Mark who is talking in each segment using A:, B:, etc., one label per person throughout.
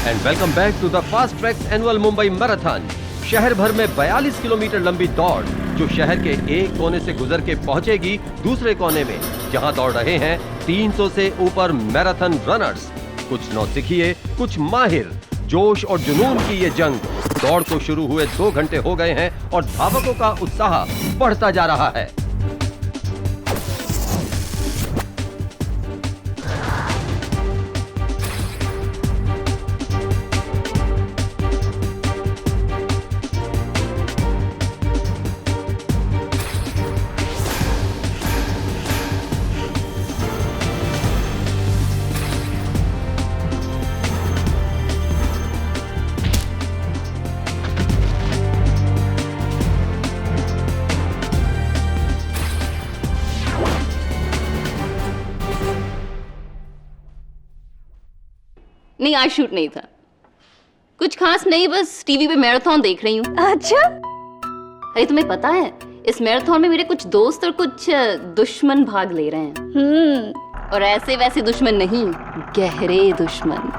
A: And welcome back to the fast track annual Mumbai marathon. शहर भर में 42 किलोमीटर लंबी दौड़ जो शहर के एक कोने से गुजर के पहुंचेगी दूसरे कोने में, जहां दौड़ रहे हैं 300 से ऊपर मैराथन रनर्स। कुछ नौसिखिए, कुछ माहिर। जोश और जुनून की ये जंग। दौड़ को शुरू हुए 2 घंटे हो गए हैं और धावकों का उत्साह बढ़ता जा रहा है।
B: नहीं, आज शूट नहीं था। कुछ खास नहीं, बस टीवी पे मैराथन देख रही हूँ।
C: अच्छा?
B: अरे तुम्हें पता है, इस मैराथन में मेरे कुछ दोस्त और कुछ दुश्मन भाग ले रहे हैं। और ऐसे वैसे दुश्मन नहीं, गहरे दुश्मन।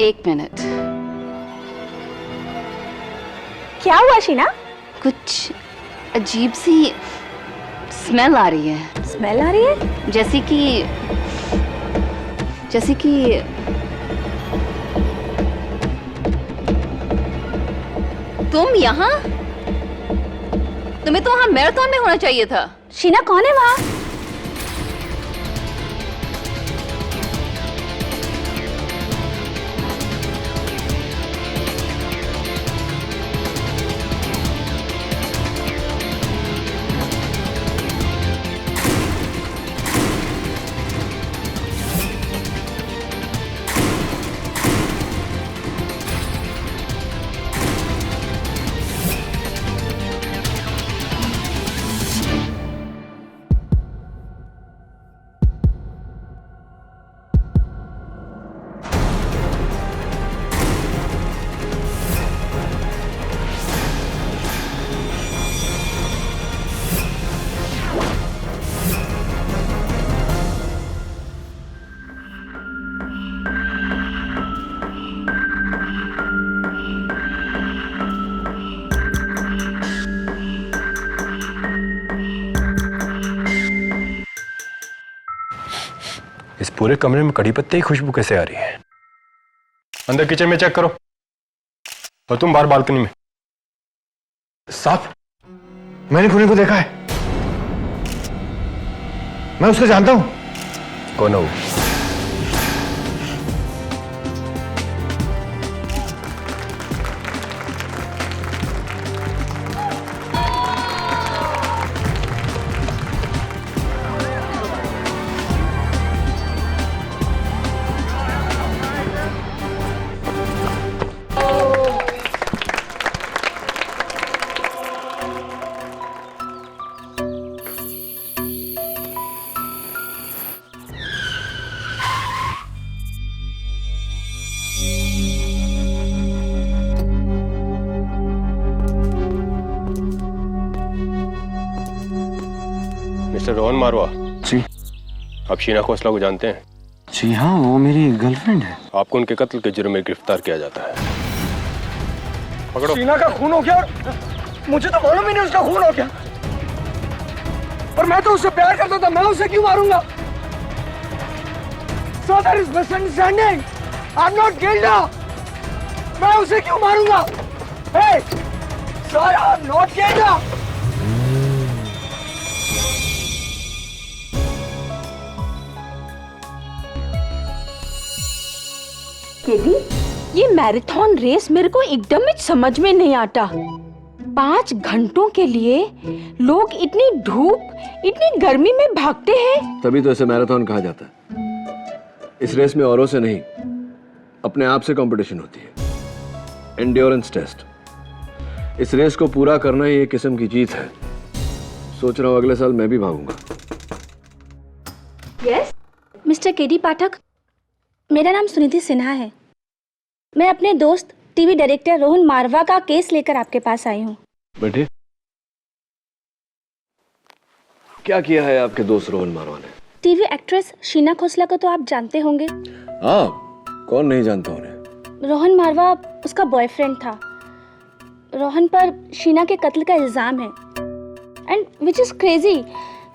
B: एक मिनट।
C: क्या हुआ शीना?
B: कुछ अजीब सी स्मेल आ रही है।
C: स्मेल आ रही है?
B: जैसे कि तुम यहाँ? तुम्हें तो वहाँ मैराथन में होना चाहिए था।
C: शीना, कौन है वहाँ?
D: इस पूरे कमरे में कड़ी पत्ते की खुशबू कैसे आ रही है? अंदर किचन में चेक करो और तुम बाहर बालकनी में।
E: साहब, मैंने पुणे को देखा है। मैं उसको जानता हूं।
D: कौन है वो? मिस्टर रोहन मारवा
E: जी।
D: आप शीना खोसला को जानते हैं?
E: जी हाँ, वो मेरी गर्लफ्रेंड है।
D: आपको उनके कत्ल के जुर्म में गिरफ्तार किया जाता है। पकड़ो।
F: शीना का खून हो गया? मुझे तो मालूम ही नहीं उसका खून हो गया। और मैं तो उससे प्यार करता था, मैं उसे क्यों मारूंगा? So there is misunderstanding. I'm not guilty. मैं उसे क्यों मारूंगा? Hey, sir, I'm not guilty.
C: KD, ये मैराथन रेस मेरे को एकदम ही समझ में नहीं आता। 5 घंटों के लिए लोग इतनी धूप, इतनी गर्मी में भागते हैं।
E: तभी तो इसे मैराथन कहा जाता है।
G: इस रेस में औरों से नहीं, अपने आप से कंपटीशन होती है। Endurance test. इस रेस को पूरा करना ही एक किस्म की जीत है। सोच रहा हूं अगले साल मैं भी भागूंगा।
H: यस मिस्टर केडी पाठक, मेरा नाम सुनिधि सिन्हा है। मैं अपने दोस्त टीवी डायरेक्टर रोहन मारवा का केस लेकर आपके पास आई हूँ।
G: बैठिए। क्या किया है आपके दोस्त रोहन मारवा ने?
H: टीवी एक्ट्रेस शीना खोसला को तो आप जानते होंगे।
G: हाँ, कौन नहीं जानता उन्हें।
H: रोहन मारवा उसका बॉयफ्रेंड था। रोहन पर शीना के कत्ल का इल्जाम है एंड विच इज क्रेजी,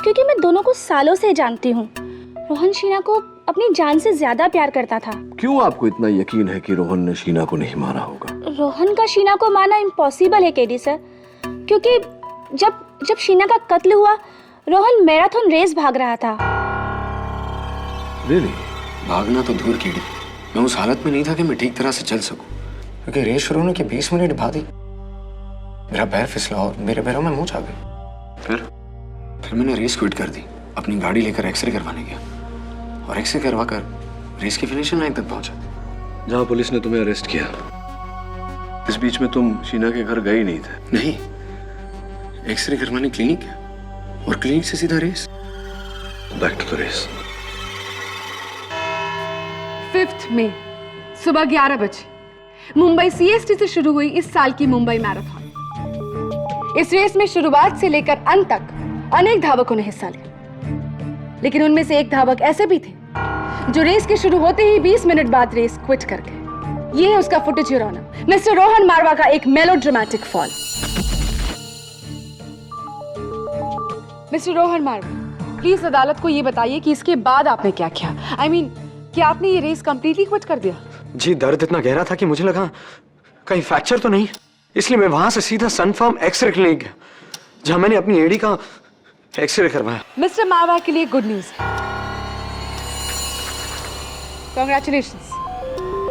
H: क्योंकि मैं दोनों को सालों से जानती हूँ। रोहन शीना को अपनी जान से ज्यादा प्यार करता था।
G: क्यों आपको इतना यकीन है कि रोहन ने शीना को नहीं मारा होगा?
H: रोहन का शीना को मारना इम्पॉसिबल है केडी सर, क्योंकि जब शीना का कत्ल हुआ रोहन मैराथन रेस भाग रहा था।
G: Really?
E: भागना तो दूर की, मैं उस हालत में नहीं था कि मैं ठीक तरह से चल सकूं, क्योंकि रेस शुरू होने के 20 मिनट बाद ही मेरा पैर फिसला और मेरे पैरों में मोच आ गई। फिर मैंने रेस क्विट कर दी, अपनी गाड़ी लेकर एक्सरे करवाने गया और एक्सरे करवा कर रेस की फिनिशिंग लाइन तक पहुंचा।
G: जहां पुलिस ने तुम्हें अरेस्ट किया, इस बीच में तुम शीना के घर गए नहीं थे?
E: नहीं, एक्सरे करवाने क्लिनिक गया और क्लिनिक से सीधा race.
G: Back to the race.
I: 5 मई सुबह 11 बजे मुंबई सीएसटी से शुरू हुई इस साल की मुंबई मैराथन। इस रेस में शुरुआत से लेकर अंत तक अनेक धावकों ने हिस्सा लिया, लेकिन उनमें से एक धावक ऐसे भी थे जो रेस के शुरू होते ही 20 मिनट बाद रेस क्विट कर गए। ये है उसका footage your honour, mister Rohan Marwa का एक melodramatic fall. Mister Rohan Marwa, please अदालत को ये बताइए कि इसके बाद आपने क्या किया। I mean, क्या आपने ये रेस कंप्लीटली क्विट कर दिया?
E: जी, दर्द इतना गहरा था कि मुझे लगा कहीं फ्रैक्चर तो नहीं, इसलिए मैं वहां से सीधा सनफार्म एक्सरे क्लिनिक गया, जहां मैंने अपनी एड़ी का एक्सरे करवाया।
I: मिस्टर मारवा के लिए गुड न्यूज है। कांग्रेचुलेशंस,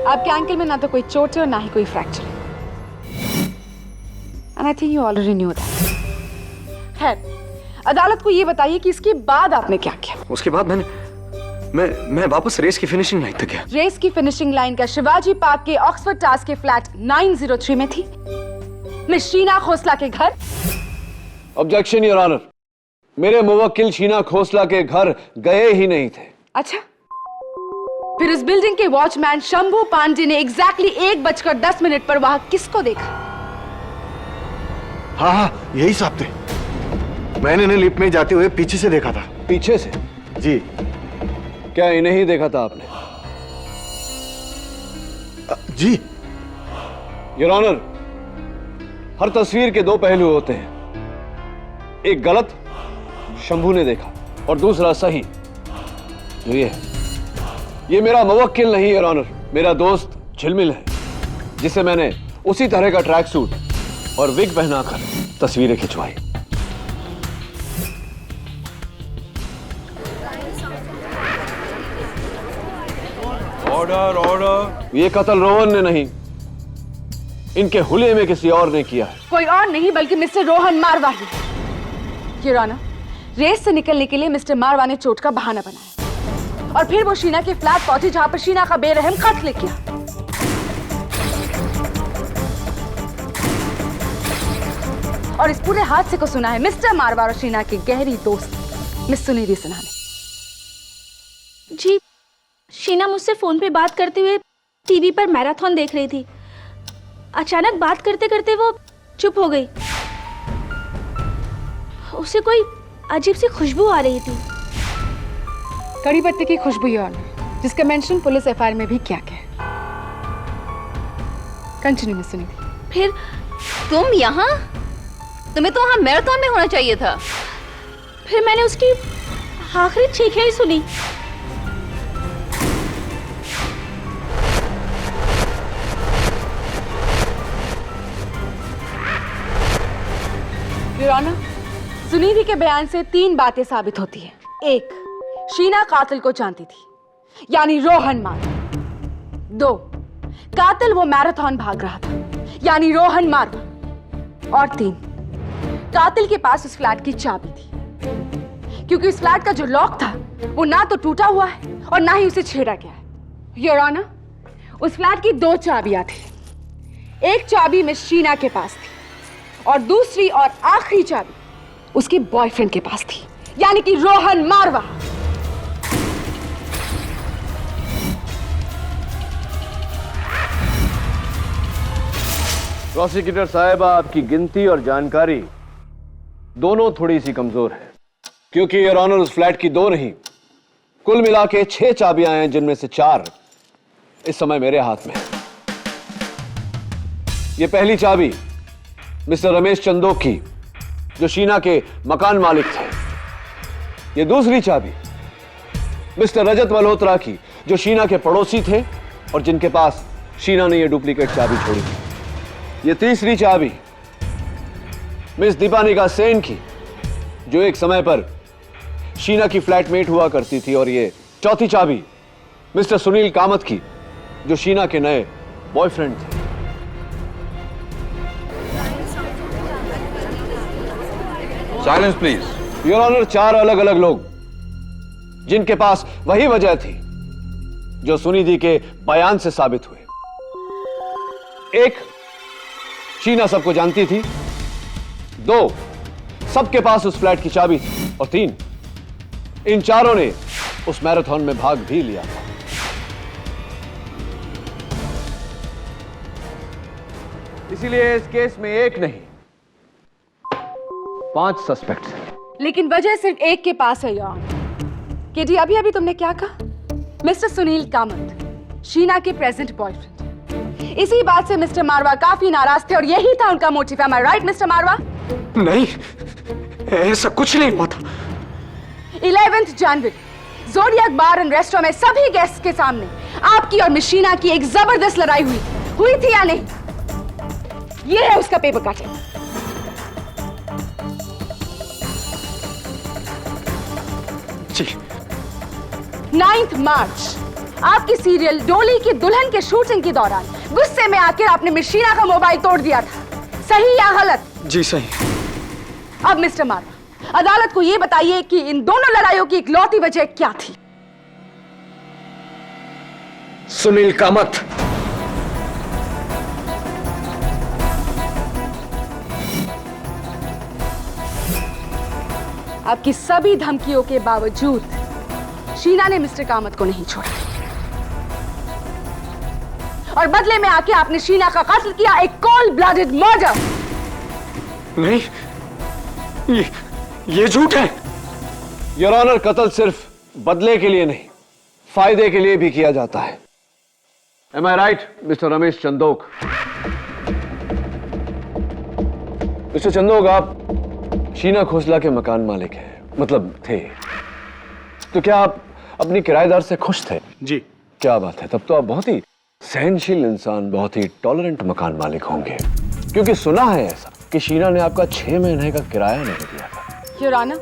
I: आपके एंकल में ना तो कोई चोट है और ना ही कोई फ्रैक्चर है। And I think you already knew that. खैर, अदालत को ये बताइए कि इसके बाद आपने क्या किया।
E: उसके बाद मैं वापस रेस की फिनिशिंग लाइन तक गया।
I: रेस की फिनिशिंग लाइन का शिवाजी पार्क के ऑक्सफोर्ड टावर्स के फ्लैट 903 में थी मिस शीना खोसला के घर।
G: ऑब्जेक्शन योर ऑनर, मेरे मुवक्किल शीना खोसला के घर गए ही नहीं थे।
I: अच्छा, फिर उस बिल्डिंग के वॉचमैन शंभू पांडे ने एग्जैक्टली 1:10 पर वहां किसको देखा?
D: हाँ, यही साहब थे। मैंने इन्हें लिफ्ट में जाते हुए पीछे से देखा था।
G: पीछे से?
D: जी।
G: क्या इन्हें ही देखा था आपने?
D: जी।
G: योर ऑनर, हर तस्वीर के 2 पहलू होते हैं। एक गलत, शंभू ने देखा, और दूसरा सही, जो ये मेरा मुवक्किल नहीं योर ऑनर, मेरा दोस्त झिलमिल है, जिसे मैंने उसी तरह का ट्रैक सूट और विग पहनाकर तस्वीरें खिंचवाई। ऑर्डर। ये कत्ल रोहन ने नहीं, इनके हुलिये में किसी और ने किया है।
I: कोई और नहीं बल्कि मिस्टर रोहन मारवा ही। योर ऑनर, रेस से निकलने के लिए मिस्टर मारवा ने चोट का बहाना बनाया और फिर वो शीना के फ्लैट पहुंचे, जहां पर शीना का बेरहम कत्ल किया। और इस पूरे हादसे को सुना है मिस्टर मारवा और शीना की गहरी दोस्त मिस सुनिधि सिन्हा ने।
H: जी, शीना मुझसे फोन पे बात करते हुए टीवी पर मैराथन देख रही थी। अचानक बात करते करते वो चुप हो गई। उसे कोई अजीब सी खुशबू आ रही थी।
I: कड़ी पत्ते की खुशबू योर ऑनर, जिसका मेंशन पुलिस एफआईआर में भी किया गया। Continue miss Sunidhi.
B: फिर तुम यहाँ? तुम्हें तो वहाँ मैराथन में होना चाहिए था।
H: फिर मैंने उसकी आखिरी चीखें ही सुनी।
I: योर ऑनर, सुनिधि के बयान से 3 बातें साबित होती हैं। 1, शीना कातिल को जानती थी, यानी रोहन मारवा। 2, कातिल वो मैराथन भाग रहा था, यानी रोहन मारवा। और 3, कातिल के पास उस फ्लैट की चाबी थी, क्योंकि उस फ्लैट का जो लॉक था वो ना तो टूटा हुआ है और ना ही उसे छेड़ा गया है। योर ऑनर, उस फ्लैट की 2 चाबियां थी। एक चाबी मिस शीना के पास थी और दूसरी और आखिरी चाबी उसके बॉयफ्रेंड के पास थी, यानी कि रोहन मारवा।
G: प्रोसिक्यूटर साहिबा, आपकी गिनती और जानकारी दोनों थोड़ी सी कमजोर है, क्योंकि योर ऑनर उस फ्लैट की 2 नहीं, कुल मिला के 6 चाबियां हैं, जिनमें से 4 इस समय मेरे हाथ में है। ये पहली चाबी मिस्टर रमेश चंदोक की, जो शीना के मकान मालिक थे। ये दूसरी चाबी मिस्टर रजत मल्होत्रा की, जो शीना के पड़ोसी थे और जिनके पास शीना ने ये डुप्लीकेट चाबी छोड़ी थी। ये तीसरी चाबी मिस दीपानिका सेन की, जो एक समय पर शीना की फ्लैटमेट हुआ करती थी। और ये चौथी चाबी मिस्टर सुनील कामत की, जो शीना के नए बॉयफ्रेंड थे।
J: Silence please.
G: योर ऑनर, 4 अलग अलग लोग जिनके पास वही वजह थी जो सुनिधि के बयान से साबित हुए। 1, शीना सबको जानती थी। 2, सबके पास उस फ्लैट की चाबी थी। और 3, इन चारों ने उस मैराथन में भाग भी लिया था। इसीलिए इस केस में 1 नहीं, 5 सस्पेक्ट्स हैं।
I: लेकिन वजह सिर्फ एक के पास है योर ऑनर। केडी, अभी तुमने क्या कहा? मिस्टर सुनील कामत, शीना के प्रेजेंट बॉयफ्रेंड। इसी बात से मिस्टर मारवा काफी नाराज थे और यही था उनका motive. M I right mister मारवा?
E: नहीं, ऐसा कुछ नहीं हुआ था।
I: 11 जनवरी ज़ोडिएक बार एंड रेस्टोरेंट में सभी गेस्ट्स के सामने आपकी और मिस शीना की एक जबरदस्त लड़ाई हुई थी या नहीं? ये है उसका पेपर कटिंग।
E: जी।
I: 9 मार्च आपकी सीरियल डोली की दुल्हन के शूटिंग के दौरान गुस्से में आकर आपने मिस शीना का मोबाइल तोड़ दिया था, सही या गलत?
E: जी सही।
I: अब मिस्टर मारवा, अदालत को यह बताइए कि इन दोनों लड़ाइयों की इकलौती वजह क्या थी?
E: सुनील कामत।
I: आपकी सभी धमकियों के बावजूद शीना ने मिस्टर कामत को नहीं छोड़ा और बदले में आके आपने शीना का कत्ल किया, एक कोल्ड ब्लडेड मर्डर।
E: नहीं, ये झूठ है।
G: योर ऑनर, कत्ल सिर्फ बदले के लिए नहीं, फायदे के लिए भी किया जाता है। Am I right mister Ramesh Chandok? Mister Chandok, आप शीना खोसला के मकान मालिक हैं, मतलब थे। तो क्या आप अपनी किराएदार से खुश थे?
D: जी।
G: क्या बात है, तब तो आप बहुत ही सहनशील इंसान, बहुत ही टॉलरेंट मकान मालिक होंगे, क्योंकि सुना है ऐसा कि शीना ने आपका 6 महीने का किराया नहीं दिया था।
I: योर ऑनर,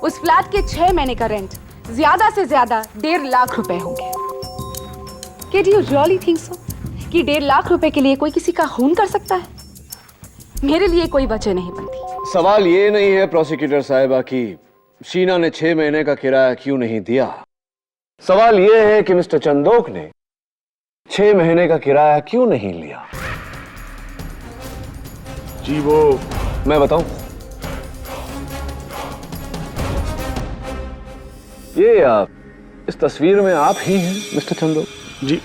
I: उस फ्लैट के 6 महीने का रेंट ज्यादा से ज्यादा 1.5 लाख रुपए होंगे। क्या do you really think so कि 1.5 लाख रुपए के लिए कोई किसी का खून कर सकता है? मेरे लिए कोई वजह नहीं बनती।
G: सवाल ये नहीं है प्रोसिक्यूटर साहिबा कि शीना ने 6 महीने का किराया क्यों नहीं दिया। सवाल ये है कि मिस्टर चंदोक ने 6 महीने का किराया क्यों नहीं लिया।
D: जी वो
G: मैं बताऊं? ये आप इस तस्वीर में आप ही हैं मिस्टर चंदोक?
D: जी,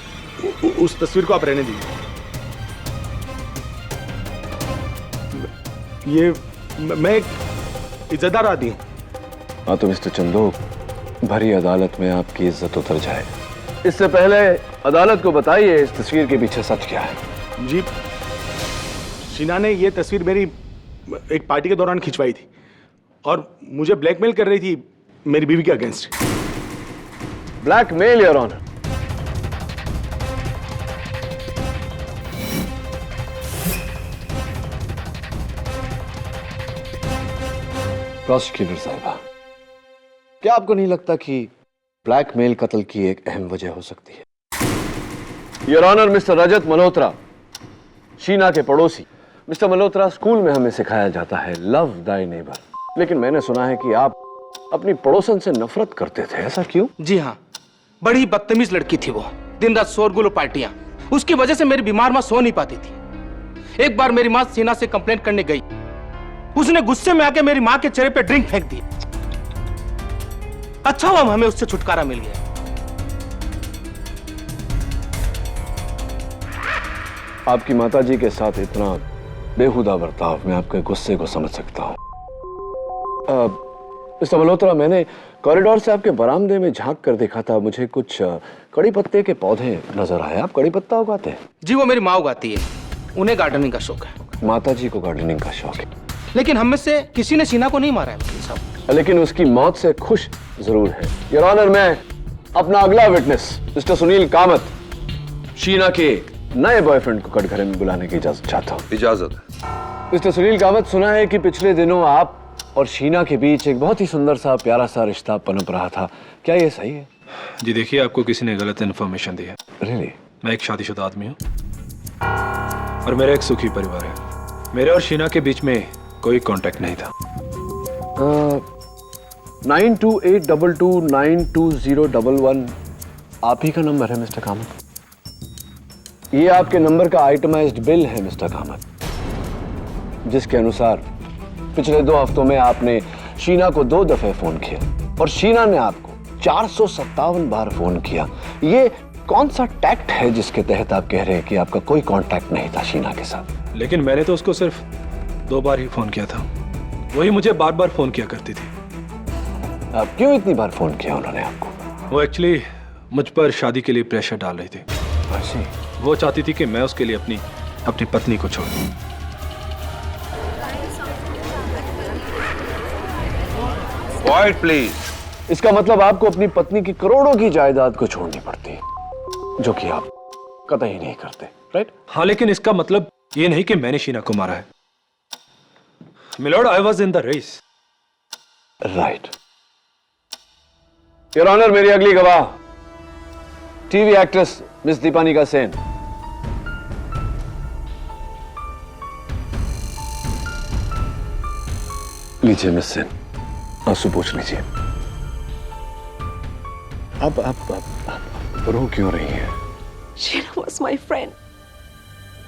D: उस तस्वीर को आप रहने दीजिए। ये मैं एक इज्जतदार आदमी हूं।
G: हाँ तो मिस्टर चंदोक, भरी अदालत में आपकी इज्जत उतर जाए। इससे पहले अदालत को बताइए इस तस्वीर के पीछे सच क्या है।
D: जी, शीना ने ये तस्वीर मेरी एक पार्टी के दौरान खिंचवाई थी और मुझे ब्लैकमेल कर रही थी मेरी बीवी के against.
G: Blackmail your honour? Prosecutor साहिबा, क्या आपको नहीं लगता कि ब्लैकमेल कत्ल की एक अहम वजह हो सकती है? योर ऑनर, मिस्टर रजत मल्होत्रा, शीना के पड़ोसी। मिस्टर मल्होत्रा, स्कूल में हमें सिखाया जाता है लव दाई नेबर, लेकिन मैंने सुना है कि आप अपनी पड़ोसन से नफरत करते थे, ऐसा क्यों?
F: जी हाँ, बड़ी बदतमीज लड़की थी वो, दिन रात शोरगुल और पार्टियां, उसकी वजह से मेरी बीमार माँ सो नहीं पाती थी। एक बार मेरी माँ शीना से कंप्लेंट करने गई, उसने गुस्से में आके मेरी माँ के चेहरे पे ड्रिंक फेंक दी। अच्छा हुआ हमें उससे छुटकारा मिल गया।
G: आपकी माताजी के साथ इतना बेहुदा बर्ताव, मैं आपके गुस्से को समझ सकता हूँ। मिस्टर मल्होत्रा, मैंने कॉरिडोर से आपके बरामदे में झांक कर देखा था, मुझे कुछ कड़ी पत्ते के पौधे नजर आए। आप कड़ी पत्ता उगाते हैं?
F: जी, वो मेरी माँ उगाती है, उन्हें गार्डनिंग का शौक है।
G: माताजी को गार्डनिंग का शौक है,
F: लेकिन हम में से किसी ने शीना को नहीं मारा है वकील साहब।
G: लेकिन उसकी मौत से खुश जरूर है। योर ऑनर, मैं अपना अगला विटनेस मिस्टर सुनील कामत, शीना के नए बॉयफ्रेंड को कटघरे में बुलाने की इजाजत चाहता हूँ।
J: इजाजत।
G: मिस्टर सुनील कामत, सुना है कि पिछले दिनों आप और शीना के बीच एक बहुत ही सुंदर सा प्यारा सा रिश्ता पनप रहा था, क्या ये सही है?
D: जी देखिए, आपको किसी ने गलत इन्फॉर्मेशन दी है।
G: Really?
D: मैं एक शादीशुदा आदमी हूँ और मेरा एक सुखी परिवार है। मेरे और शीना के बीच में कोई कांटेक्ट नहीं था।
G: 9282292011 आप ही का नंबर है मिस्टर कामत? ये आपके नंबर का आइटमाइज्ड बिल है मिस्टर कामत, जिसके अनुसार पिछले 2 हफ्तों में आपने शीना को 2 दफे फोन किया और शीना ने आपको 457 बार फोन किया। ये कौन सा टैक्ट है जिसके तहत आप कह रहे हैं कि आपका कोई कांटेक्ट नहीं था शीना के साथ?
D: लेकिन मैंने तो उसको सिर्फ 2 बार ही फोन किया था, वही मुझे बार बार फोन किया करती थी।
G: आप क्यों इतनी बार फोन किया उन्होंने आपको?
D: वो एक्चुअली मुझ पर शादी के लिए प्रेशर डाल रही थी।
G: ऐसे?
D: वो चाहती थी कि मैं उसके लिए अपनी पत्नी को छोड़ दूं।
J: Quiet, please.
G: इसका मतलब आपको अपनी पत्नी की करोड़ों की जायदाद को छोड़नी पड़ती, जो कि आप कतई नहीं करते, राइट?
D: हाँ, लेकिन इसका मतलब ये नहीं कि मैंने शीना को मारा है। Milord, I was in the race.
G: Right. Your honour, मेरी अगली गवाह TV actress miss Deepanika Sen. लीजिए मिस सेन, आंसू पोंछ लीजिए। अब रो क्यों रही हैं?
K: Sheena was my friend.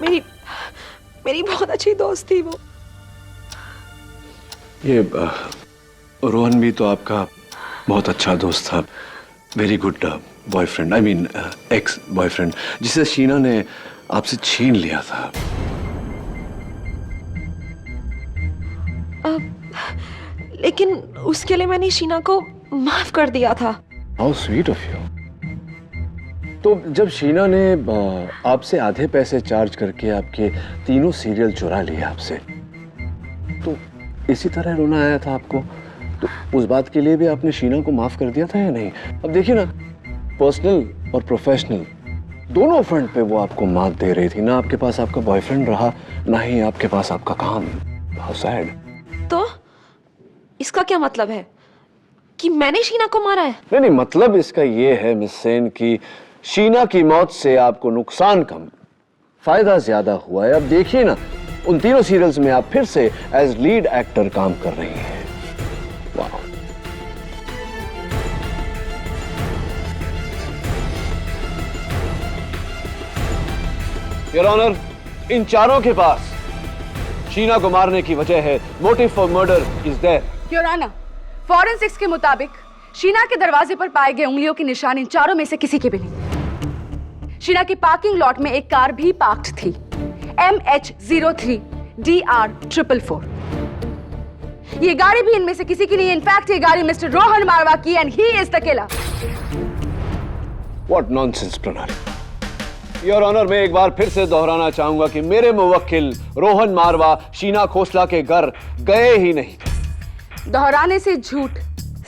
K: मेरी बहुत अच्छी दोस्त थी वो।
G: ये रोहन भी तो आपका बहुत अच्छा दोस्त था, very good boyfriend, I mean ex boyfriend, जिसे शीना ने आपसे छीन लिया था।
K: लेकिन उसके लिए मैंने शीना को माफ कर दिया था।
G: How sweet of you. तो जब शीना ने आपसे आधे पैसे चार्ज करके आपके 3 सीरियल चुरा लिए आपसे, तो इसी तरह रोना आया था आपको, तो उस बात के लिए भी आपने शीना को माफ कर दिया था या नहीं? अब देखिए ना, पर्सनल और प्रोफेशनल दोनों फ्रंट पे वो आपको मात दे रही थी। ना आपके पास आपका बॉयफ्रेंड रहा, ना ही आपके पास आपका काम। How sad.
K: तो इसका क्या मतलब है कि मैंने शीना को मारा है?
G: नहीं, मतलब इसका ये है मिस सेन कि शीना की मौत से आपको नुकसान कम, फायदा ज्यादा हुआ है। अब देखिए ना, उन 3 सीरियल्स में आप फिर से एज लीड एक्टर काम कर रही हैं। वाह। योर ऑनर, इन चारों के पास शीना को मारने की वजह है motive for murder is there.
I: Your honour, forensics के मुताबिक शीना के दरवाजे पर पाए गए उंगलियों के निशान इन चारों में से किसी के भी नहीं। शीना की पार्किंग लॉट में एक कार भी पार्क्ड थी, MH03DR444। ये गाड़ी भी इनमें से किसी की नहीं है। इनफैक्ट ये गाड़ी मिस्टर रोहन मारवा की and he is the killer.
G: What nonsense प्रणाली। योर ऑनर, मैं एक बार फिर से दोहराना चाहूंगा कि मेरे मुवक्किल रोहन मारवा शीना खोसला के घर गए ही नहीं थे।
I: दोहराने से झूठ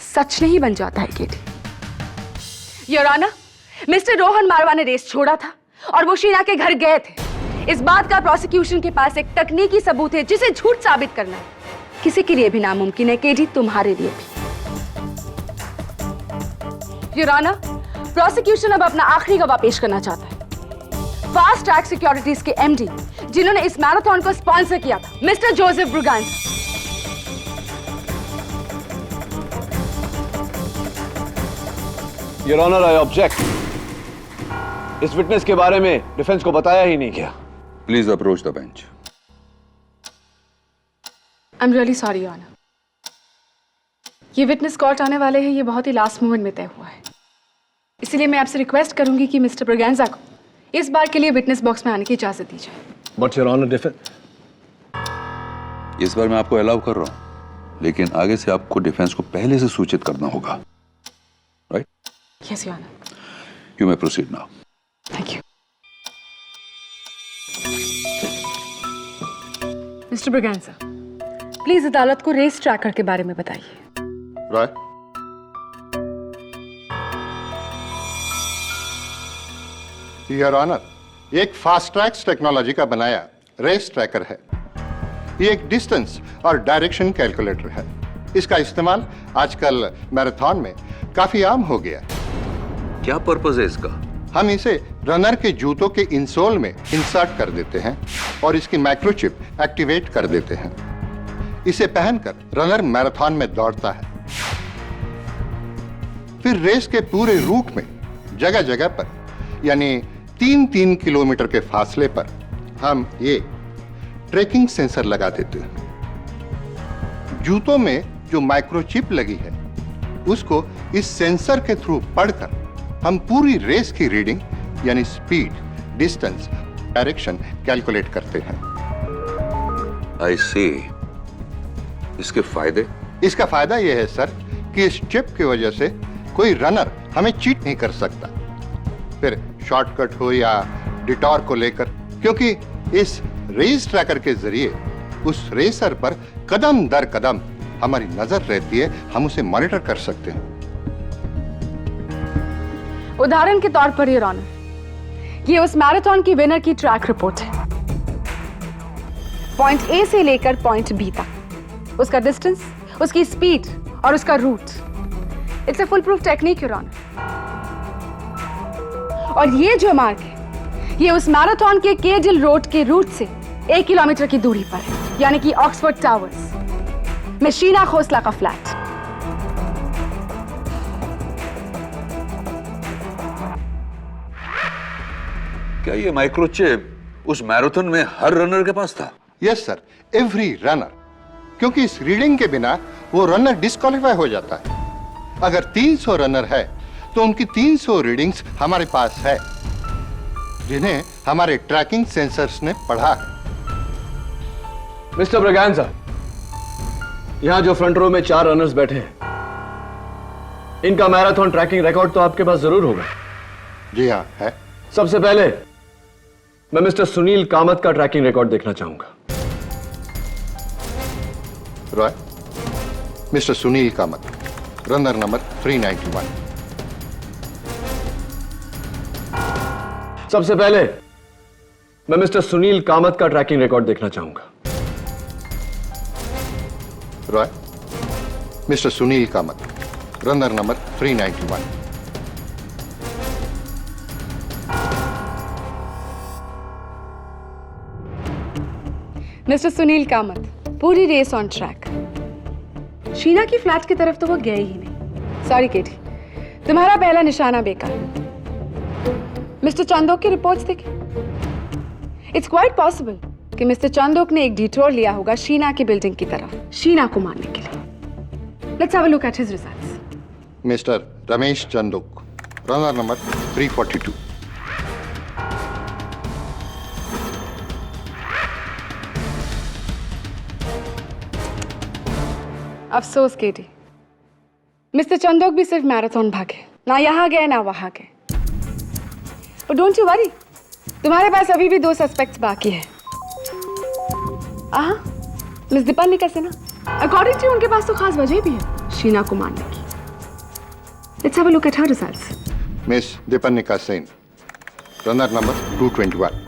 I: सच नहीं बन जाता है केटी। योर ऑनर, मिस्टर रोहन मारवा ने रेस छोड़ा था और वो शीना के घर गए थे। इस बात का प्रोसिक्यूशन के पास एक तकनीकी सबूत है जिसे झूठ साबित करना है किसी के लिए भी नामुमकिन है केटी, तुम्हारे लिए भी। योर ऑनर, प्रोसिक्यूशन अब अपना आखिरी गवाह पेश करना चाहता है। फास्ट ट्रैक सिक्योरिटीज के एमडी जिन्होंने इस मैराथन को स्पॉन्सर किया था, mister Joseph Braganza.
G: Your honour, I object. इस विटनेस के बारे में डिफेंस को बताया ही नहीं गया।
J: Please approach the bench.
I: I am really sorry your honour. ये विटनेस कोर्ट आने वाले हैं, ये बहुत ही लास्ट मोमेंट में तय हुआ है, इसलिए मैं आपसे रिक्वेस्ट करूंगी कि मिस्टर ब्रगैंजा को इस बार के लिए विटनेस बॉक्स में आने की इजाजत दीजिए।
G: But your honour defence.
J: इस बार मैं आपको अलाउ कर रहा हूं, लेकिन आगे से आपको डिफेंस को पहले से सूचित करना होगा, right?
I: Yes your honour.
J: You may proceed now.
I: Thank you. Mister Braganza, please अदालत को रेस ट्रैकर के बारे में बताइए।
L: राइट। योर ऑनर, एक फास्ट ट्रैक्स टेक्नोलॉजी का बनाया रेस ट्रैकर है। ये एक डिस्टेंस और डायरेक्शन कैलकुलेटर है। इसका इस्तेमाल आजकल मैराथन में काफी आम हो गया।
J: क्या पर्पस है इसका?
L: हम इसे रनर के जूतों के इंसोल में इंसर्ट कर देते हैं और इसकी माइक्रोचिप एक्टिवेट कर देते हैं। इसे पहनकर रनर मैराथन में दौड़ता है। फिर रेस के पूरे रूट में जगह जगह पर यानी 3-3 किलोमीटर के फासले पर हम ये ट्रैकिंग सेंसर लगा देते हैं। जूतों में जो माइक्रोचिप लगी है उसको इस सेंसर के थ्रू पढ़कर हम पूरी रेस की रीडिंग यानी स्पीड, डिस्टेंस, डायरेक्शन कैलकुलेट करते हैं।
J: आई सी। इसके फायदे?
L: इसका फायदा यह है सर कि इस चिप की वजह से कोई रनर हमें चीट नहीं कर सकता, फिर शॉर्टकट हो या डिटॉर को लेकर, क्योंकि इस रेस ट्रैकर के जरिए उस रेसर पर कदम दर कदम हमारी नजर रहती है, हम उसे मॉनिटर कर सकते हैं।
I: उदाहरण के तौर पर योर ऑनर, ये उस मैराथन की विनर की ट्रैक रिपोर्ट है। पॉइंट ए से लेकर पॉइंट बी तक उसका डिस्टेंस, उसकी स्पीड और उसका route. It's a foolproof technique your honour. और ये जो मार्ग है ये उस मैराथन के केजिल रोड के रूट से 1 किलोमीटर की दूरी पर है, यानी कि ऑक्सफोर्ड टावर्स में शीना खोसला का फ्लैट।
J: क्या ये माइक्रोचिप उस मैराथन में हर रनर के पास था?
L: यस सर, एवरी रनर, क्योंकि इस रीडिंग के बिना वो रनर डिस्क्वालीफाई हो जाता है। अगर 300 रनर है तो उनकी 300 रीडिंग्स हमारे पास है, जिन्हें हमारे ट्रैकिंग सेंसर्स ने पढ़ा है।
G: मिस्टर ब्रगैंजा, यहां जो फ्रंट रो में 4 रनर्स बैठे हैं, इनका मैराथन ट्रैकिंग रिकॉर्ड तो आपके पास जरूर होगा।
L: जी हाँ, है।
G: सबसे पहले मैं मिस्टर सुनील कामत का ट्रैकिंग रिकॉर्ड देखना चाहूंगा।
L: Roy, mister Sunil Kamat, runner number 391।
G: सबसे पहले मैं मिस्टर सुनील कामत का ट्रैकिंग रिकॉर्ड देखना चाहूंगा।
L: Roy, mister Sunil Kamat, runner number 391।
I: Mister Sunil Kamat, पूरी रेस ऑन ट्रैक। शीना की फ्लैट की तरफ तो वो गए ही नहीं। सॉरी केटी, तुम्हारा पहला निशाना बेकार। मिस्टर चांदोक की रिपोर्ट्स देखें। इट्स क्वाइट पॉसिबल कि मिस्टर चांदोक ने एक डिटोर लिया होगा शीना की बिल्डिंग की तरफ, शीना को मारने के लिए। Let's have a look at his results.
L: Mister Ramesh Chandok, runner number 342।
I: अफसोस केटी, मिस्टर चंदोक भी सिर्फ मैराथन भागे, ना यहां गए ना वहां गए। पर डोंट यू वरी, तुम्हारे पास अभी भी 2 सस्पेक्ट्स बाकी है। मिस दीपानिका सिन्हा, अकॉर्डिंग टू उनके पास तो खास वजह भी है शीना को मारने की। Let's have a look at her results.
L: Miss Deepanika Sen, runner number 221।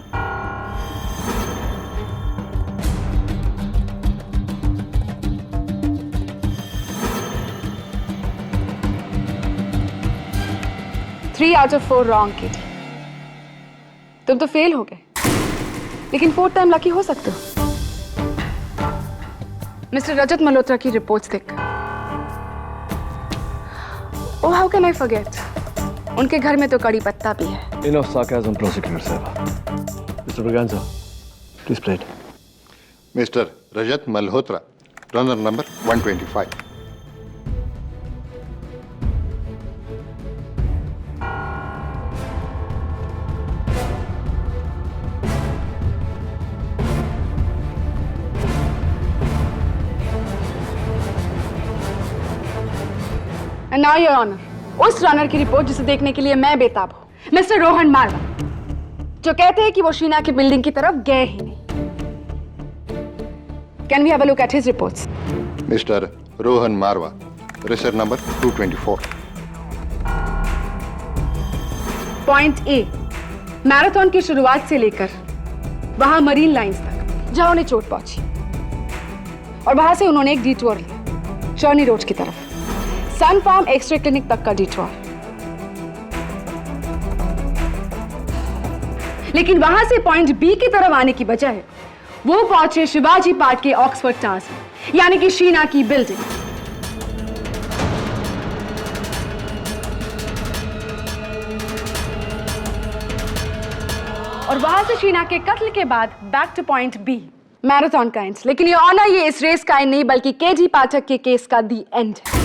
I: Three out of 4 wrong केटी। तुम तो फेल हो गए, लेकिन 4th टाइम लकी हो सकते हो। मिस्टर रजत मल्होत्रा की रिपोर्ट्स देख, oh how can I forget, उनके घर में तो कड़ी पत्ता भी है।
G: Enough sarcasm, prosecutor sahib. Mr. Braganza, please play it.
L: Mr. Rajat Malhotra, runner number 125.
I: And now, Your Honor, उस रनर की रिपोर्ट जिसे देखने के लिए मैं बेताब हूँ, मिस्टर रोहन मारवा, जो कहते हैं कि वो शीना की बिल्डिंग की तरफ गए ही नहीं। Can we have a look at his reports?
L: Mr. Rohan Marwa, racer number 224.
I: Point A, marathon की शुरुआत से लेकर वहां मरीन लाइंस तक जहां उन्हें चोट पहुंची और वहां से उन्होंने एक डिटूर लिया शर्नी रोड की तरफ, सन फार्म एक्सरे क्लिनिक तक का डिटूर। लेकिन वहां से पॉइंट बी की तरफ आने की बजाय वो पहुंचे शिवाजी पार्क के ऑक्सफोर्ड टावर्स में, यानी कि शीना की बिल्डिंग। और वहां से शीना के कत्ल के बाद back to point B, marathon का एंड। लेकिन ये ऑनर, ये इस रेस का एंड नहीं बल्कि केजी पाठक के केस का दी एंड है।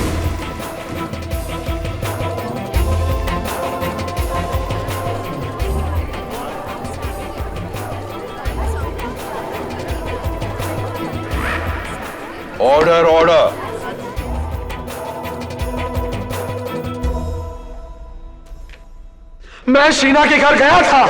J: Order order.
D: मैं शीना के घर गया था।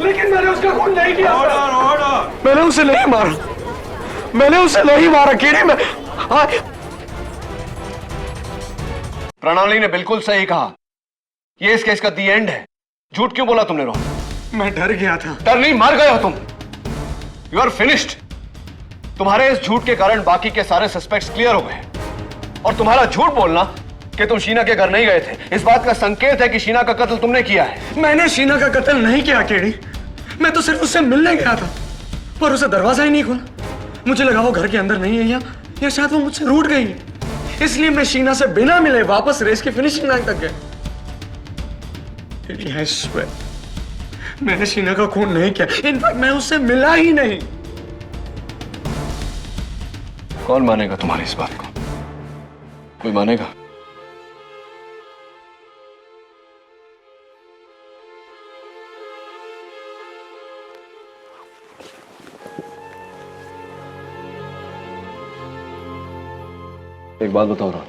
D: लेकिन मैंने उसका खून नहीं किया। Order order. मैंने उसे नहीं मारा, मैंने उसे नहीं मारा। कीड़ी में
G: प्रणाली ने बिल्कुल सही कहा, ये इस केस का दी एंड है। झूठ क्यों बोला तुमने रोहन?
D: मैं डर गया था।
G: डर नहीं, मर गए हो तुम। You are finished. तुम्हारे इस झूठ के कारण बाकी के सारे सस्पेक्ट्स क्लियर हो गए और तुम्हारा झूठ बोलना कि तुम शीना के घर नहीं गए थे, इस बात का संकेत है कि शीना का कत्ल तुमने किया है।
D: मैंने शीना का कत्ल नहीं किया केड़ी, मैं तो सिर्फ उससे मिलने गया था, पर उसे दरवाजा ही नहीं खोला। मुझे लगा वो घर के अंदर नहीं है या शायद वो मुझसे रूठ गई है, इसलिए मैं शीना से बिना मिले वापस रेस की फिनिशिंग लाइन तक गया। मैंने शीना का खून नहीं किया, इनफैक्ट मैं उससे मिला ही नहीं।
G: कौन मानेगा तुम्हारी इस बात को? कोई मानेगा? एक बात बताओ रोहन,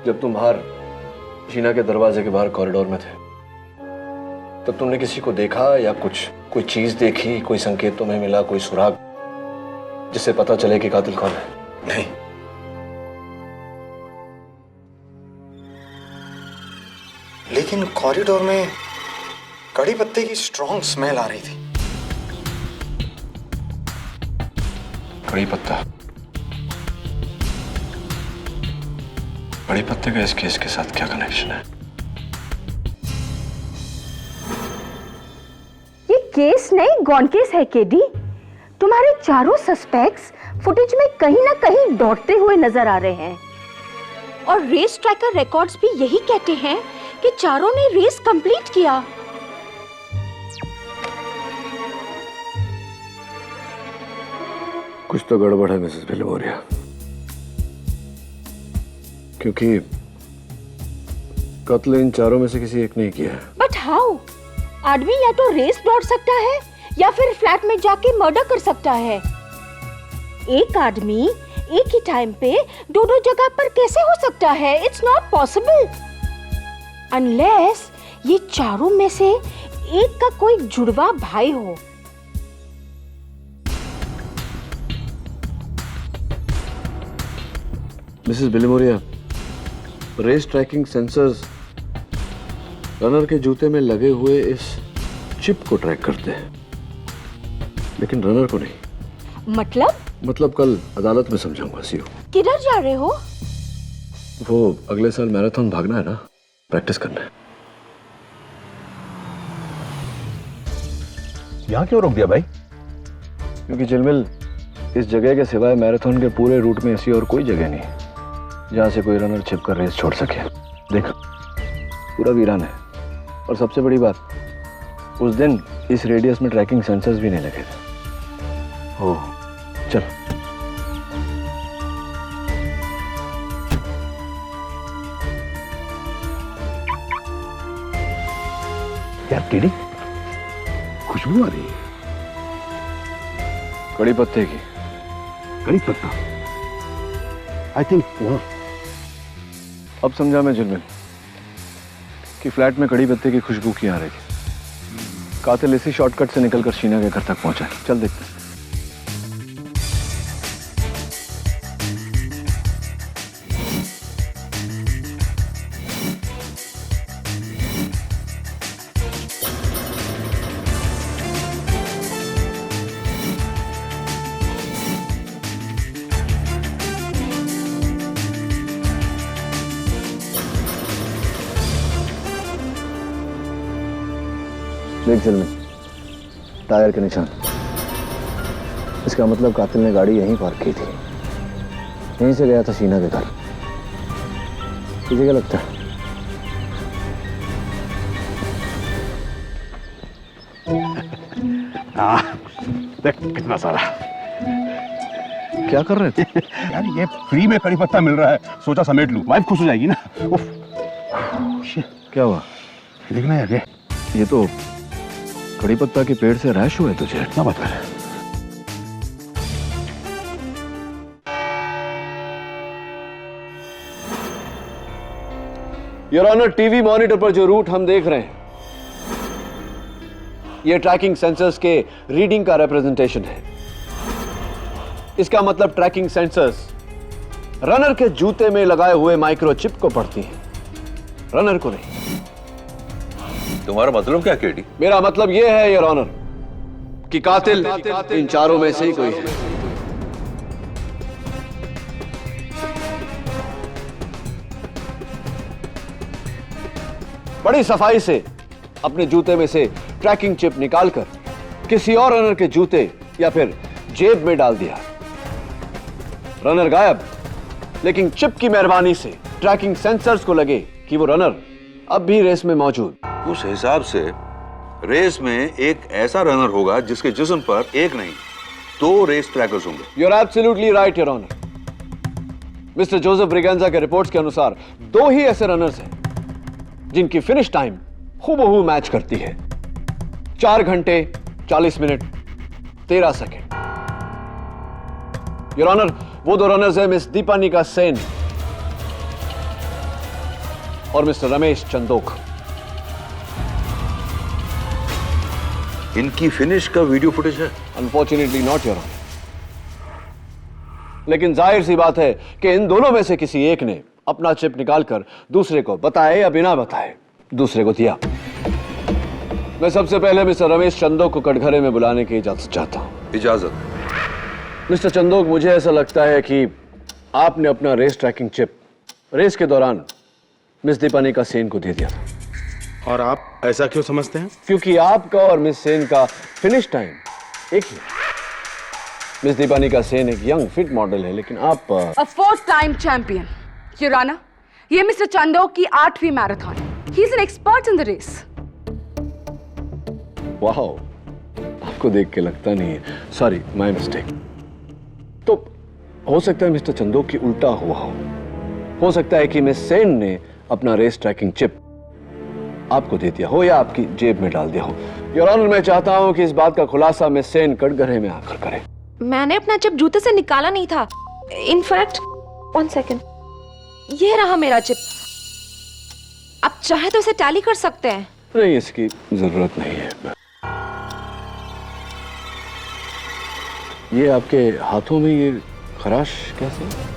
G: जब तुम बाहर शीना के दरवाजे के बाहर कॉरिडोर में थे, तब तुमने किसी को देखा या कोई चीज देखी, कोई संकेत तुम्हें मिला, कोई सुराग जिससे पता चले कि कातिल कौन है?
E: नहीं, लेकिन कॉरिडोर में कड़ी पत्ते की स्ट्रॉन्ग स्मेल आ रही थी।
G: कड़ी पत्ता? कड़ी पत्ते का इस केस के साथ क्या कनेक्शन है?
C: ये केस नहीं, गॉन केस है केडी। तुम्हारे चारों सस्पेक्ट्स फुटेज में कहीं ना कहीं दौड़ते हुए नजर आ रहे हैं और रेस ट्रैकर रिकॉर्ड्स भी यही कहते हैं कि चारों ने रेस कंप्लीट किया।
G: कुछ तो गड़बड़ है मिसेस बिलोरिया, क्योंकि कत्ल इन चारों में से किसी एक ने किया है।
C: But how? आदमी या तो रेस दौड़ सकता है या फिर फ्लैट में जाके मर्डर कर सकता है। एक आदमी एक ही टाइम पे दो जगह पर कैसे हो सकता है? इट्स नॉट पॉसिबल अनलेस ये चारों में से एक का कोई जुड़वा भाई हो।
G: Mrs Biloria, race tracking sensors runner के जूते में लगे हुए इस चिप को ट्रैक करते हैं, लेकिन रनर को नहीं।
C: मतलब
G: मतलब कल अदालत में समझाऊंगा सीओ।
C: किधर जा रहे हो?
G: वो अगले साल मैराथन भागना है ना, प्रैक्टिस करना है।
J: यहाँ क्यों रोक दिया भाई?
G: क्योंकि चिलमिल, इस जगह के सिवाय मैराथन के पूरे रूट में ऐसी और कोई जगह नहीं है जहां से कोई रनर छिपकर रेस छोड़ सके। देख, पूरा वीरान है। और सबसे बड़ी बात, उस दिन इस रेडियस में ट्रैकिंग सेंसर्स भी नहीं लगे थे। ओह, चल।
J: यार टीडी, खुशबू आ रही है।
G: कड़ी पत्ते की।
J: कड़ी पत्ता? आई थिंक वहां।
G: अब समझा मैं चिलमिल कि फ्लैट में कड़ी पत्ते की खुशबू की आ रही थी। कातिल इसी शॉर्टकट से निकलकर शीना के घर तक पहुंचा। चल देखते हैं। देख चिलमिल, टायर के निशान। इसका मतलब कातिल ने गाड़ी यहीं पार्क की थी। यहीं से गया था शीना के घर। तुझे क्या लगता है?
J: देख कितना सारा।
G: क्या कर रहे थे?
J: यार ये फ्री में कड़ी पत्ता मिल रहा है, सोचा समेट लूं। वाइफ खुश हो जाएगी ना। उफ।
G: क्या हुआ?
J: देखना यार,
G: ये तो कड़ी पत्ता के पेड़ से रैश हुआ है तुझे।
J: क्या बात कर रहे हैं?
G: योर ऑनर, टीवी मॉनिटर पर जो रूट हम देख रहे हैं, यह ट्रैकिंग सेंसर्स के रीडिंग का रिप्रेजेंटेशन है। इसका मतलब ट्रैकिंग सेंसर्स रनर के जूते में लगाए हुए माइक्रोचिप को पढ़ती हैं, रनर को नहीं।
J: तुम्हारा मतलब क्या केडी?
G: मेरा मतलब यह है योर ऑनर कि कातिल इन चारों में से ही कोई है। बड़ी सफाई से अपने जूते में से ट्रैकिंग चिप निकालकर किसी और रनर के जूते या फिर जेब में डाल दिया। रनर गायब, लेकिन चिप की मेहरबानी से ट्रैकिंग सेंसर्स को लगे कि वो रनर अब भी रेस में मौजूद।
J: उस हिसाब से रेस में एक ऐसा रनर होगा जिसके जिस्म पर एक नहीं 2 रेस ट्रैकर्स होंगे।
G: You are absolutely right your honour. Mister Joseph Braganza के रिपोर्ट्स के अनुसार 2 ही ऐसे रनर्स हैं जिनकी फिनिश टाइम हूबहू मैच करती है। 4 घंटे 40 मिनट 13 सेकेंड। योर ऑनर, वो 2 रनर्स हैं मिस दीपानिका सेन और मिस्टर रमेश चंदोक।
J: इनकी फिनिश का वीडियो फुटेज है?
G: अनफॉर्चुनेटली नॉट योर ऑनर, लेकिन जाहिर सी बात है कि इन दोनों में से किसी एक ने अपना चिप निकालकर दूसरे को बताए या बिना बताए दूसरे को दिया। मैं सबसे पहले मिस्टर रमेश चंदोक को कटघरे में बुलाने की इजाजत चाहता हूं।
J: इजाजत?
G: मिस्टर चंदोक, मुझे ऐसा लगता है कि आपने अपना रेस ट्रैकिंग चिप रेस के दौरान मिस दीपानिका सेन को दे दिया था।
F: और आप ऐसा क्यों समझते हैं?
G: क्योंकि आपका और मिस सेन का फिनिश टाइम एक ही। मिस दीपानिका सेन एक यंग फिट मॉडल है, लेकिन आप
I: A 4-time champion. Your Honor, ये मिस्टर चंदोक की 8वीं marathon. He is an expert in the race.
G: Wow, आपको देख के लगता नहीं है। Sorry, my mistake. तो हो सकता है मिस्टर चंदोक की उल्टा हुआ हो सकता है कि मिस सेन ने अपना रेस ट्रैकिंग चिप आपको दे दिया हो या आपकी जेब में डाल दिया हो। योर ऑनर, मैं चाहता हूं कि इस बात का खुलासा मिस सेन कटघरे में आकर करे।
K: मैंने अपना चिप जूते से निकाला नहीं था। इनफैक्ट 1 सेकेंड, ये रहा मेरा चिप। आप चाहे तो इसे टैली कर सकते हैं।
G: नहीं, इसकी जरूरत नहीं है। ये आपके हाथों में ये खराश कैसे?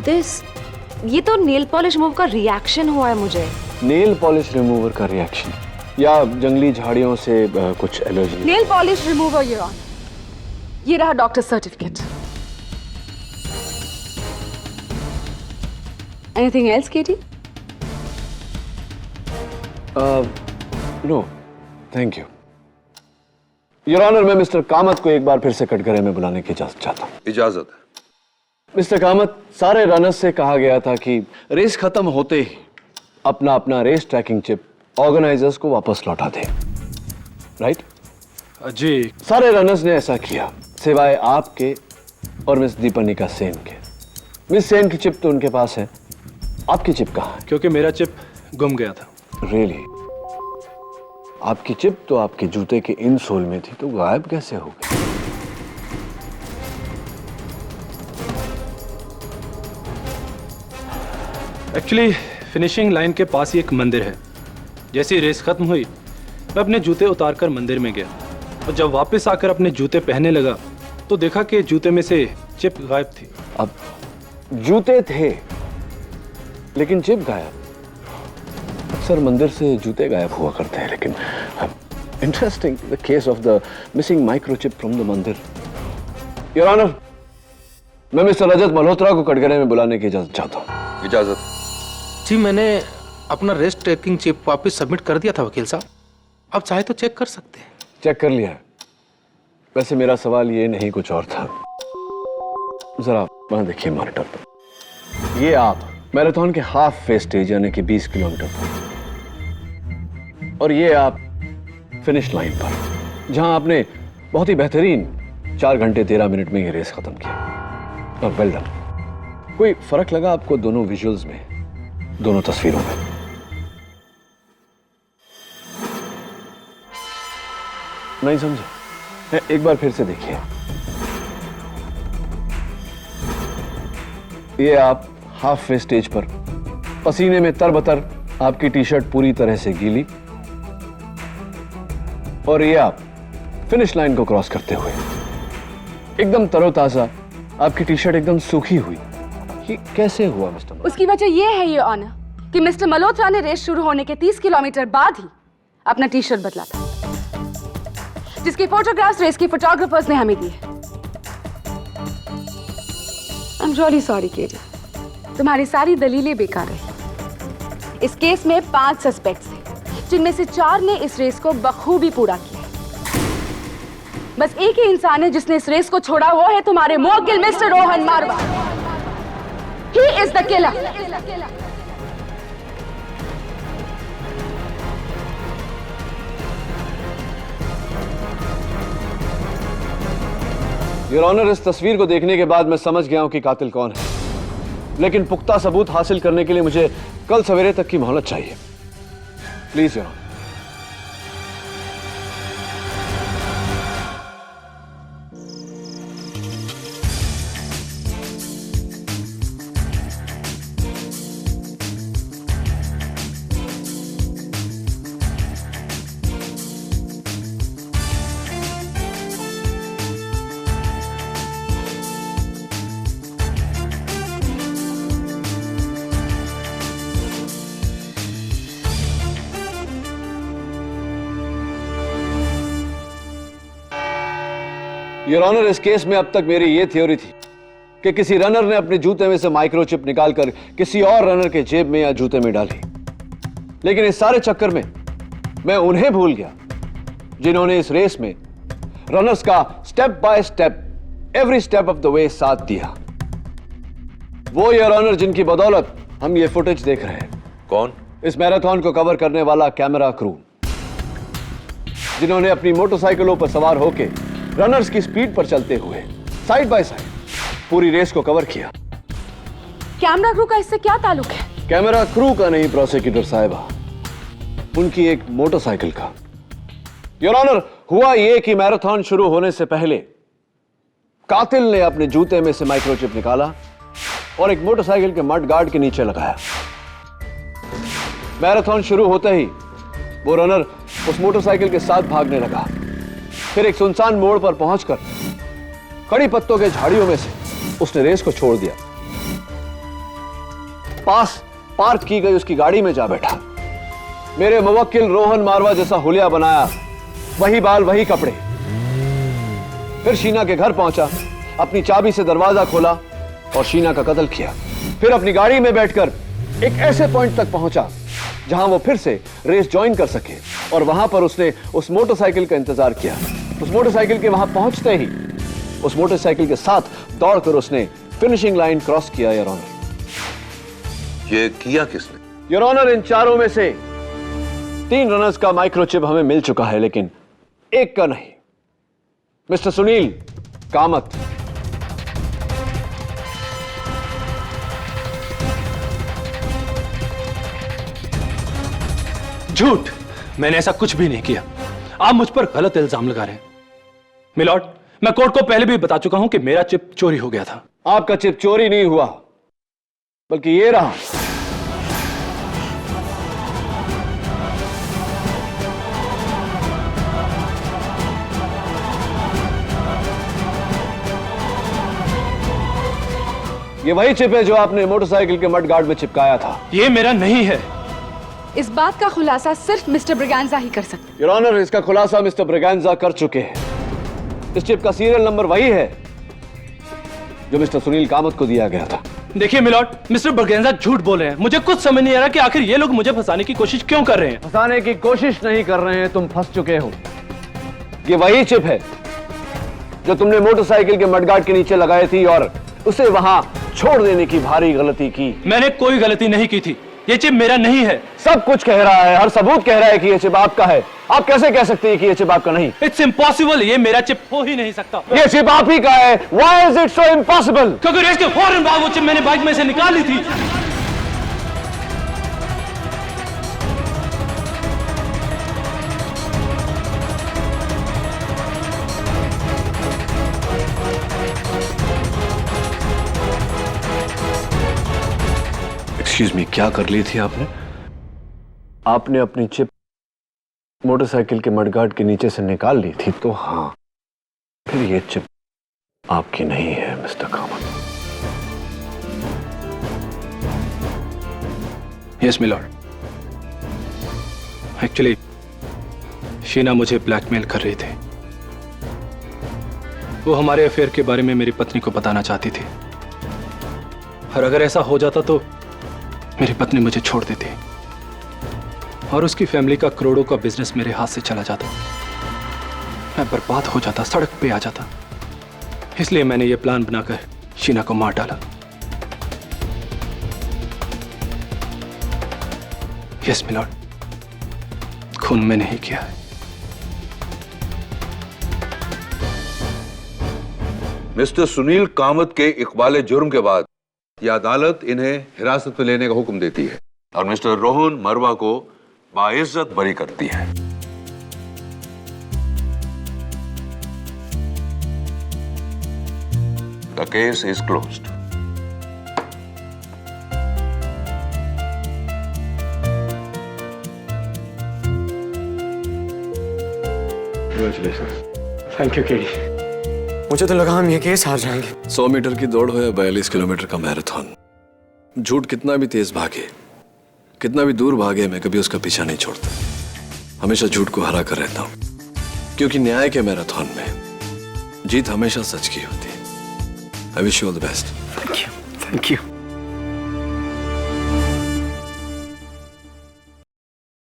K: This ये तो नेल पॉलिश मूव का रिएक्शन हुआ है मुझे।
E: नेल पॉलिश रिमूवर का रिएक्शन या जंगली झाड़ियों से कुछ allergy?
I: Nail polish remover your honour. ये रहा डॉक्टर सर्टिफिकेट। एनीथिंग एल्स केटी?
E: No thank you your honour. मैं मिस्टर कामत को एक बार फिर से कटघरे में बुलाने की इजाजत चाहता हूँ।
J: इजाजत है।
E: मिस्टर कामत, सारे रनर्स से कहा गया था कि रेस खत्म होते ही अपना अपना रेस ट्रैकिंग चिप ऑर्गेनाइजर्स को वापस लौटा दें, राइट?
F: जी।
E: सारे रनर्स ने ऐसा किया सिवाय आपके और मिस दीपनिका सेन के। मिस सेन की चिप तो उनके पास है, आपकी चिप कहाँ है?
F: क्योंकि मेरा चिप गुम गया था।
E: रियली? आपकी चिप तो आपके जूते के इनसोल में थी, तो गायब कैसे हो गई?
F: एक्चुअली फिनिशिंग लाइन के पास ही एक मंदिर है। जैसे ही रेस खत्म हुई मैं अपने जूते उतारकर मंदिर में गया और जब वापस आकर अपने जूते पहनने लगा तो देखा कि जूते में से चिप गायब थी।
E: अब जूते थे लेकिन चिप गायब। अक्सर मंदिर से जूते गायब हुआ करते हैं, लेकिन interesting the case of the missing microchip from the मंदिर। योर ऑनर, मैं मिस्टर रजत मल्होत्रा को कटघरे में बुलाने की इजाजत चाहता हूँ।
J: इजाजत।
F: जी, मैंने अपना रेस ट्रैकिंग चिप वापस सबमिट कर दिया था वकील साहब। अब चाहे तो चेक कर सकते हैं।
E: चेक कर लिया है। वैसे मेरा सवाल ये नहीं, कुछ और था। जरा वहां देखिए मॉनिटर पर। ये आप मैराथन के हाफ फेस स्टेज यानी कि 20 किलोमीटर पर, और ये आप फिनिश लाइन पर, जहां आपने बहुत ही बेहतरीन 4 घंटे 13 मिनट में ये रेस खत्म किया। और वेल डन। कोई फर्क लगा आपको दोनों विजुअल्स में, दोनों तस्वीरों में? नहीं समझे? एक बार फिर से देखिए। ये आप हाफ वे स्टेज पर पसीने में तरबतर, आपकी टी शर्ट पूरी तरह से गीली, और ये आप फिनिश लाइन को क्रॉस करते हुए एकदम तरोताजा, आपकी टी शर्ट एकदम सूखी हुई। ये कैसे हुआ मिस्टर?
I: उसकी वजह यह है ये ऑनर कि मिस्टर मल्होत्रा ने रेस शुरू होने के 30 किलोमीटर बाद ही अपना टी शर्ट बदला था, जिसकी फोटोग्राफ्स रेस की फोटोग्राफर्स ने हमें दी है। आई एम रियली सॉरी केडी, तुम्हारी सारी दलीलें बेकार रही। इस केस में 5 सस्पेक्ट्स थे, जिनमें से 4 ने इस रेस को बखूबी पूरा किया। बस एक ही इंसान है जिसने इस रेस को छोड़ा, वो है तुम्हारे मुवक्किल mister Rohan Marwa. He is the killer.
E: Your honour, इस तस्वीर को देखने के बाद मैं समझ गया हूं कि कातिल कौन है, लेकिन पुख्ता सबूत हासिल करने के लिए मुझे कल सवेरे तक की मोहलत चाहिए। Please your honour. Your honour, इस केस में अब तक मेरी यह थ्योरी थी कि किसी रनर ने अपने जूते में से माइक्रोचिप निकालकर किसी और रनर के जेब में या जूते में डाली, लेकिन इस सारे चक्कर में मैं उन्हें भूल गया जिन्होंने इस रेस में रनर्स का step by step, every step of the way साथ दिया। वो योर ऑनर जिनकी बदौलत हम ये फुटेज देख रहे हैं।
J: कौन?
E: इस मैराथन को कवर करने वाला कैमरा क्रू, जिन्होंने अपनी मोटरसाइकिलों पर सवार होकर रनर्स की स्पीड पर चलते हुए साइड बाय साइड पूरी रेस को कवर किया।
I: कैमरा क्रू का इससे क्या ताल्लुक है?
E: कैमरा क्रू का नहीं प्रोसिक्यूटर साहिबा, उनकी एक मोटरसाइकिल का। योर ऑनर, हुआ यह कि मैराथन शुरू होने से पहले कातिल ने अपने जूते में से माइक्रोचिप निकाला और एक मोटरसाइकिल के मड गार्ड के नीचे लगाया। मैराथन शुरू होते ही वो रनर उस मोटरसाइकिल के साथ भागने लगा, फिर एक सुनसान मोड़ पर पहुंचकर कड़ी पत्तों के झाड़ियों में से उसने रेस को छोड़ दिया।
G: पास पार्क की गई उसकी गाड़ी में जा बैठा। मेरे मुवक्किल रोहन मारवा जैसा हुलिया बनाया, वही बाल वही कपड़े। फिर शीना के घर पहुंचा, अपनी चाबी से दरवाजा खोला और शीना का कत्ल किया। फिर अपनी गाड़ी में बैठकर एक ऐसे पॉइंट तक पहुंचा जहां वो फिर से रेस ज्वाइन कर सके, और वहां पर उसने उस मोटरसाइकिल का इंतजार किया। उस मोटरसाइकिल के वहां पहुंचते ही उस मोटरसाइकिल के साथ दौड़कर उसने फिनिशिंग लाइन क्रॉस किया। योर ऑनर,
J: ये किया किसने?
G: योर ऑनर, इन चारों में से 3 रनर्स का माइक्रोचिप हमें मिल चुका है, लेकिन एक का नहीं। मिस्टर सुनील कामत।
F: झूठ, मैंने ऐसा कुछ भी नहीं किया। आप मुझ पर गलत इल्जाम लगा रहे हैं। मिलॉर्ड, मैं कोर्ट को पहले भी बता चुका हूं कि मेरा चिप चोरी हो गया था।
G: आपका चिप चोरी नहीं हुआ, बल्कि ये रहा। ये वही चिप है जो आपने मोटरसाइकिल के मडगार्ड में चिपकाया था।
F: ये मेरा नहीं है।
I: इस बात का खुलासा सिर्फ मिस्टर ब्रिगेंजा ही कर सकते हैं।
G: योर ऑनर, इसका खुलासा मिस्टर ब्रिगेंजा कर चुके हैं। इस चिप का सीरियल नंबर वही है जो मिस्टर सुनील कामत को दिया गया था।
F: देखिए मिलॉर्ड, मिस्टर ब्रिगेंजा झूठ बोल रहे हैं। मुझे कुछ समझ नहीं आ रहा कि आखिर ये लोग मुझे फंसाने की कोशिश क्यों कर रहे हैं।
G: फंसाने की कोशिश नहीं कर रहे हैं, तुम फंस चुके हो। ये वही चिप है जो तुमने मोटरसाइकिल के मडगार्ड के नीचे लगाई थी और उसे वहां छोड़ देने की भारी गलती की।
F: मैंने कोई गलती नहीं की थी। ये चिप मेरा नहीं है।
G: सब कुछ कह रहा है, हर सबूत कह रहा है कि ये चिप आपका है। आप कैसे कह सकते हैं कि ये चिप आपका नहीं?
F: इट्स इम्पॉसिबल, ये मेरा चिप हो ही नहीं सकता।
G: ये चिप आप ही का है। Why is it so impossible?
F: क्योंकि रेस के फौरन बाद वो चिप मैंने बाइक में से निकाल ली थी।
G: एक्सक्यूज मी, क्या कर ली थी आपने? आपने अपनी चिप मोटरसाइकिल के मडगार्ड के नीचे से निकाल ली थी, तो हाँ, फिर ये चिप आपकी नहीं है mister Kamat.
F: Yes milord, actually Sheena मुझे ब्लैकमेल कर रही थी। वो हमारे अफेयर के बारे में मेरी पत्नी को बताना चाहती थी, और अगर ऐसा हो जाता तो मेरी पत्नी मुझे छोड़ देती और उसकी फैमिली का करोड़ों का बिजनेस मेरे हाथ से चला जाता। मैं बर्बाद हो जाता, सड़क पे आ जाता। इसलिए मैंने ये प्लान बनाकर शीना को मार डाला। यस मिलॉर्ड, खून मैंने ही किया है।
J: मिस्टर सुनील कामत के इकबाल जुर्म के बाद यह अदालत इन्हें हिरासत में लेने का हुक्म देती है और मिस्टर रोहन मरवा को बाइज्जत बरी करती है। The case is closed.
D: Thank you KD. मुझे तो लगा हम ये केस हार जाएंगे।
M: 100 मीटर की दौड़ हो या 42 किलोमीटर का मैराथन, झूठ कितना भी तेज भागे, कितना भी दूर भागे, मैं कभी उसका पीछा नहीं छोड़ता। हमेशा झूठ को हरा कर रहता हूं, क्योंकि न्याय के मैराथन में जीत हमेशा सच की होती है। I wish you all the best.
D: Thank you.